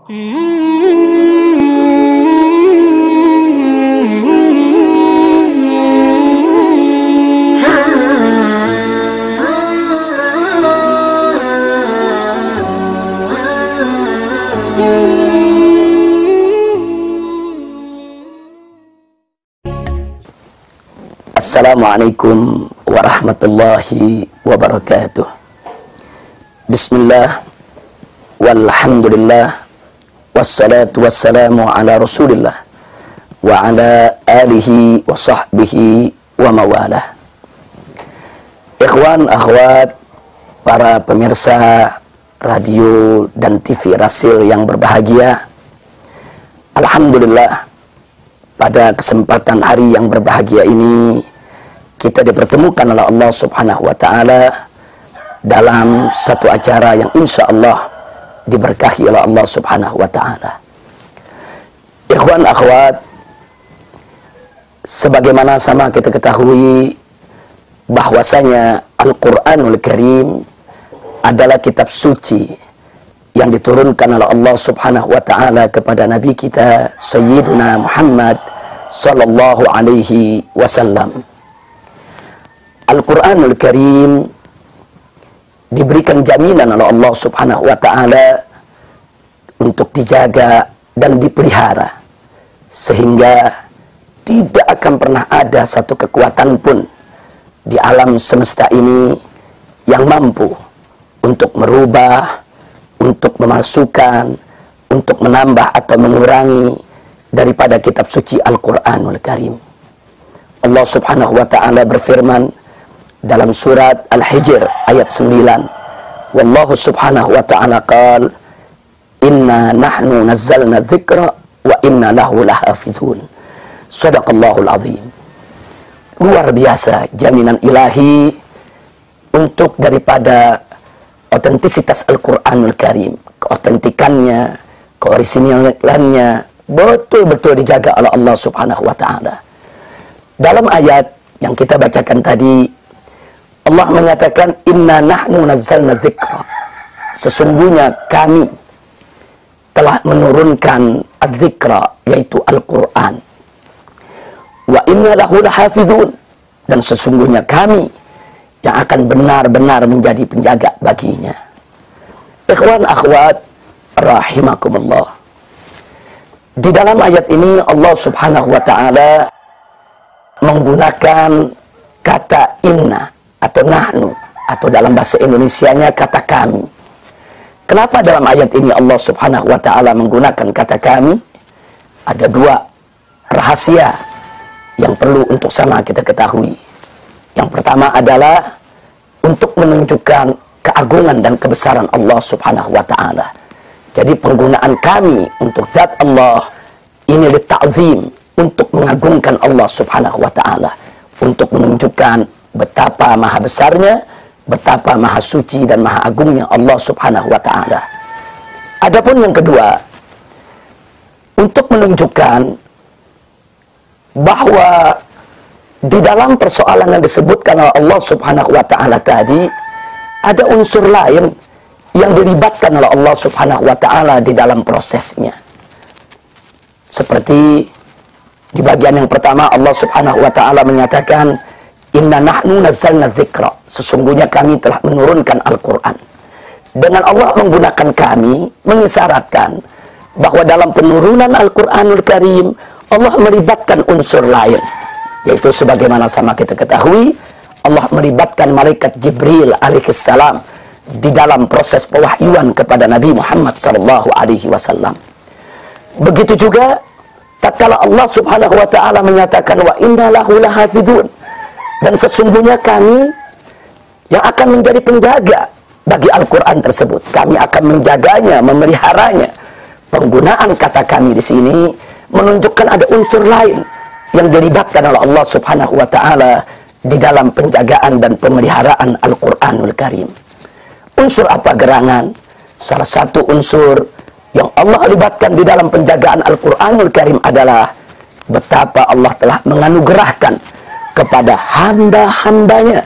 Assalamualaikum warahmatullahi wabarakatuh. Bismillah, walhamdulillah, wassalatu wassalamu ala rasulillah wa ala alihi wa sahbihi wa mawalah. Ikhwan, akhwat, para pemirsa radio dan TV Rasil yang berbahagia, alhamdulillah, pada kesempatan hari yang berbahagia ini kita dipertemukan oleh Allah Subhanahu wa Ta'ala dalam satu acara yang insya Allah diberkahi oleh Allah Subhanahu wa Ta'ala. Ikhwan, akhwat, sebagaimana sama kita ketahui bahwasanya Al-Quranul Karim adalah kitab suci yang diturunkan oleh Allah Subhanahu wa Ta'ala kepada Nabi kita Sayyiduna Muhammad sallallahu alaihi wasallam. Al-Quranul Karim diberikan jaminan oleh Allah Subhanahu wa Ta'ala untuk dijaga dan dipelihara, sehingga tidak akan pernah ada satu kekuatan pun di alam semesta ini yang mampu untuk merubah, untuk memalsukan, untuk menambah atau mengurangi daripada kitab suci Al-Quranul Karim. Allah Subhanahu wa Ta'ala berfirman dalam surat Al-Hijr ayat 9, wallahu subhanahu wa ta'ala qala inna nahnu nazzalna dzikra wa inna lahu lahafizun. Shadaqallahul azim. Luar biasa jaminan ilahi untuk daripada otentisitas Al-Quranul Karim, keotentikannya, keorisinalannya betul-betul dijaga oleh Allah Subhanahu wa Ta'ala. Dalam ayat yang kita bacakan tadi, Allah menyatakan inna nahnu nazzalna dzikra, sesungguhnya kami telah menurunkan adzikra, yaitu Al-Quran, wa inna lahu lahafizun, dan sesungguhnya kami yang akan benar-benar menjadi penjaga baginya. Ikhwan, akhwat, rahimakumullah. Di dalam ayat ini Allah Subhanahu wa Ta'ala menggunakan kata inna atau nahnu, atau dalam bahasa Indonesianya kata kami. Kenapa dalam ayat ini Allah Subhanahu wa Ta'ala menggunakan kata kami? Ada dua rahasia yang perlu untuk sama kita ketahui. Yang pertama adalah untuk menunjukkan keagungan dan kebesaran Allah Subhanahu wa Ta'ala. Jadi penggunaan kami untuk zat Allah ini lita'zim, untuk mengagungkan Allah Subhanahu wa Ta'ala, untuk menunjukkan betapa maha besarnya, betapa maha suci dan maha agungnya Allah Subhanahu wa Ta'ala. Adapun yang kedua, untuk menunjukkan bahwa di dalam persoalan yang disebutkan oleh Allah Subhanahu wa Ta'ala tadi, ada unsur lain yang dilibatkan oleh Allah Subhanahu wa Ta'ala di dalam prosesnya. Seperti di bagian yang pertama Allah Subhanahu wa Ta'ala menyatakan inna nahnu nazzalna dzikra, sesungguhnya kami telah menurunkan Al-Quran. Dengan Allah menggunakan kami mengisyaratkan bahwa dalam penurunan Al-Quranul Karim Allah melibatkan unsur lain, yaitu sebagaimana sama kita ketahui Allah melibatkan malaikat Jibril alaihissalam di dalam proses pewahyuan kepada Nabi Muhammad sallallahu alaihi wasallam. Begitu juga tatkala Allah Subhanahu wa Ta'ala menyatakan wa inna lahu lahafizun, dan sesungguhnya kami yang akan menjadi penjaga bagi Al-Quran tersebut. Kami akan menjaganya, memeliharanya. Penggunaan kata kami di sini menunjukkan ada unsur lain yang dilibatkan oleh Allah Subhanahu wa Ta'ala di dalam penjagaan dan pemeliharaan Al-Quranul Karim. Unsur apa gerangan? Salah satu unsur yang Allah libatkan di dalam penjagaan Al-Quranul Karim adalah betapa Allah telah menganugerahkan kepada hamba-hambanya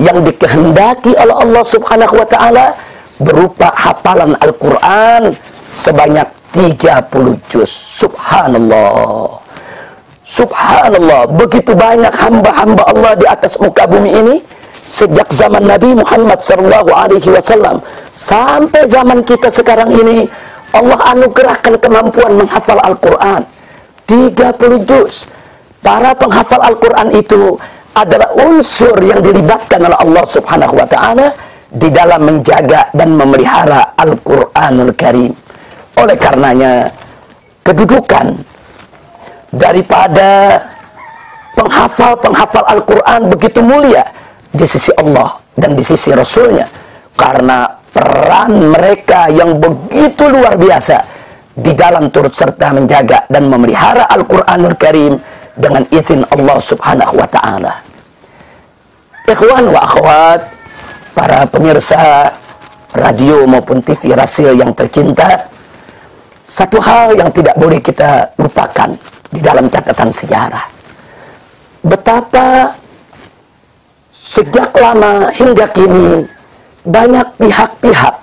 yang dikehendaki oleh Allah Subhanahu wa Ta'ala berupa hafalan Al-Quran sebanyak 30 juz. Subhanallah. Subhanallah, begitu banyak hamba-hamba Allah di atas muka bumi ini sejak zaman Nabi Muhammad SAW sampai zaman kita sekarang ini. Allah anugerahkan kemampuan menghafal Al-Quran 30 juz. Para penghafal Al-Quran itu adalah unsur yang dilibatkan oleh Allah Subhanahu wa ta'ala di dalam menjaga dan memelihara Al-Quranul Karim. Oleh karenanya, kedudukan daripada penghafal Al-Quran begitu mulia di sisi Allah dan di sisi Rasulnya, karena peran mereka yang begitu luar biasa di dalam turut serta menjaga dan memelihara Al-Quranul Karim dengan izin Allah Subhanahu wa ta'ala. Ikhwan wa akhwat, para pemirsa radio maupun TV Rasil yang tercinta, satu hal yang tidak boleh kita lupakan di dalam catatan sejarah, betapa sejak lama hingga kini banyak pihak-pihak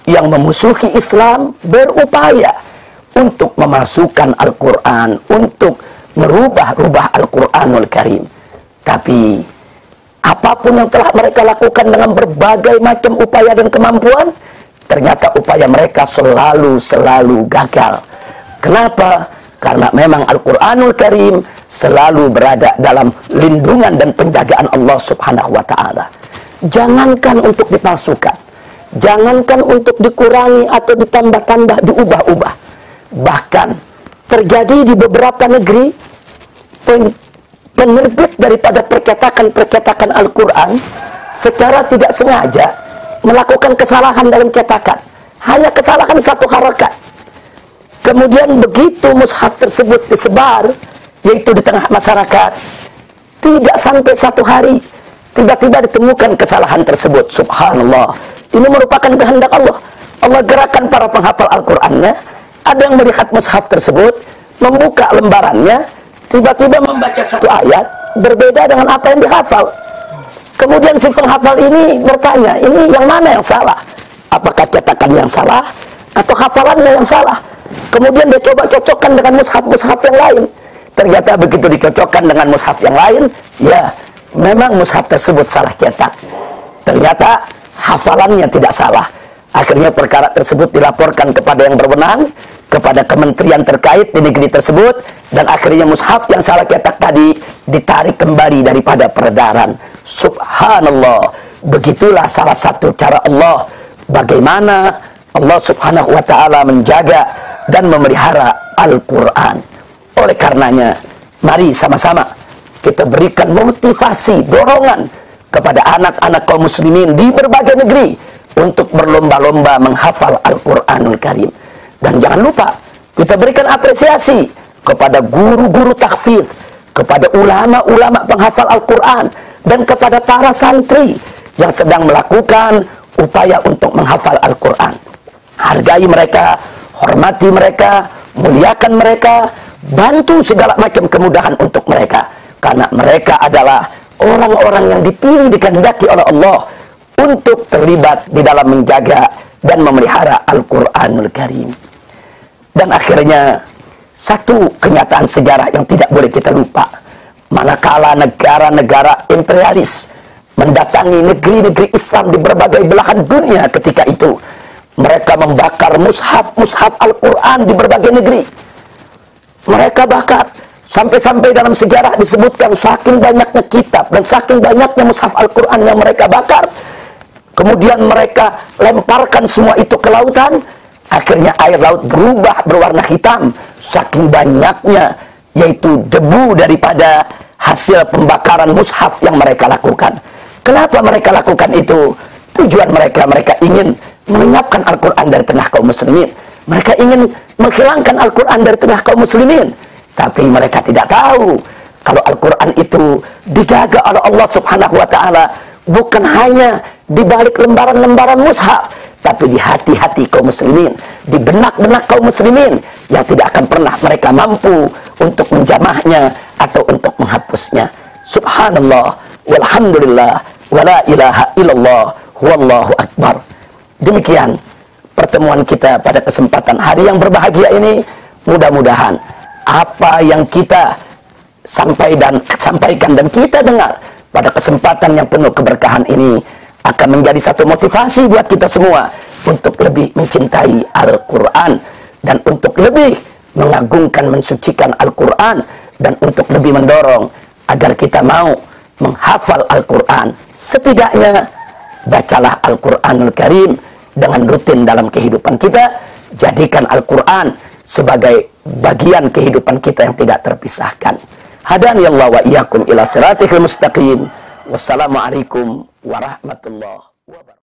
yang memusuhi Islam berupaya untuk memasukkan Al-Quran, untuk merubah-rubah Al-Quranul Karim. Tapi apapun yang telah mereka lakukan dengan berbagai macam upaya dan kemampuan, ternyata upaya mereka selalu gagal. Kenapa? Karena memang Al-Quranul Karim selalu berada dalam lindungan dan penjagaan Allah Subhanahu wa ta'ala. Jangankan untuk dipalsukan, jangankan untuk dikurangi atau ditambah-tambah, diubah-ubah. Bahkan terjadi di beberapa negeri penerbit daripada percetakan Al-Quran secara tidak sengaja melakukan kesalahan dalam cetakan, hanya kesalahan satu harakat. Kemudian begitu mushaf tersebut disebar, yaitu di tengah masyarakat, tidak sampai 1 hari tiba-tiba ditemukan kesalahan tersebut. Subhanallah, ini merupakan kehendak Allah. Allah gerakan para penghafal Al-Qurannya. Ada yang melihat mushaf tersebut, membuka lembarannya, tiba-tiba membaca satu ayat berbeda dengan apa yang dihafal. Kemudian si penghafal ini bertanya, ini yang mana yang salah? Apakah cetakan yang salah atau hafalannya yang salah? Kemudian dia coba cocokkan dengan mushaf-mushaf yang lain. Ternyata begitu dicocokkan dengan mushaf yang lain, ya memang mushaf tersebut salah cetak. Ternyata hafalannya tidak salah. Akhirnya perkara tersebut dilaporkan kepada yang berwenang, kepada kementerian terkait di negeri tersebut, dan akhirnya mushaf yang salah cetak tadi ditarik kembali daripada peredaran. Subhanallah, begitulah salah satu cara Allah bagaimana Allah Subhanahu wa ta'ala menjaga dan memelihara Al-Quran. Oleh karenanya, mari sama-sama kita berikan motivasi, dorongan kepada anak-anak kaum muslimin di berbagai negeri untuk berlomba-lomba menghafal Al-Quranul Karim. Dan jangan lupa, kita berikan apresiasi kepada guru-guru tahfidz, kepada ulama-ulama penghafal Al-Quran, dan kepada para santri yang sedang melakukan upaya untuk menghafal Al-Quran. Hargai mereka, hormati mereka, muliakan mereka, bantu segala macam kemudahan untuk mereka. Karena mereka adalah orang-orang yang dipilih, dikehendaki oleh Allah untuk terlibat di dalam menjaga dan memelihara Al-Quranul Karim. Dan akhirnya, satu kenyataan sejarah yang tidak boleh kita lupa. Manakala negara-negara imperialis mendatangi negeri-negeri Islam di berbagai belahan dunia ketika itu, mereka membakar mushaf-mushaf Al-Quran di berbagai negeri. Mereka bakar. Sampai-sampai dalam sejarah disebutkan saking banyaknya kitab dan saking banyaknya mushaf Al-Quran yang mereka bakar, kemudian mereka lemparkan semua itu ke lautan. Akhirnya air laut berubah berwarna hitam saking banyaknya, yaitu debu daripada hasil pembakaran mushaf yang mereka lakukan. Kenapa mereka lakukan itu? Tujuan mereka ingin melenyapkan Al-Quran dari tengah kaum muslimin. Mereka ingin menghilangkan Al-Quran dari tengah kaum muslimin. Tapi mereka tidak tahu kalau Al-Quran itu dijaga oleh Allah Subhanahu wa ta'ala bukan hanya di balik lembaran-lembaran mushaf, tapi di hati-hati kaum muslimin, di benak-benak kaum muslimin yang tidak akan pernah mereka mampu untuk menjamahnya atau untuk menghapusnya. Subhanallah, walhamdulillah, wala ilaha illallah, wallahu akbar. Demikian pertemuan kita pada kesempatan hari yang berbahagia ini. Mudah-mudahan apa yang kita sampaikan dan kita dengar pada kesempatan yang penuh keberkahan ini akan menjadi satu motivasi buat kita semua untuk lebih mencintai Al-Quran dan untuk lebih mengagungkan, mensucikan Al-Quran, dan untuk lebih mendorong agar kita mau menghafal Al-Quran. Setidaknya bacalah Al-Quranul Karim dengan rutin dalam kehidupan kita. Jadikan Al-Quran sebagai bagian kehidupan kita yang tidak terpisahkan. Hadani Allah wa iyyakum ila siratikal mustaqim. Wassalamualaikum warahmatullahi wabarakatuh.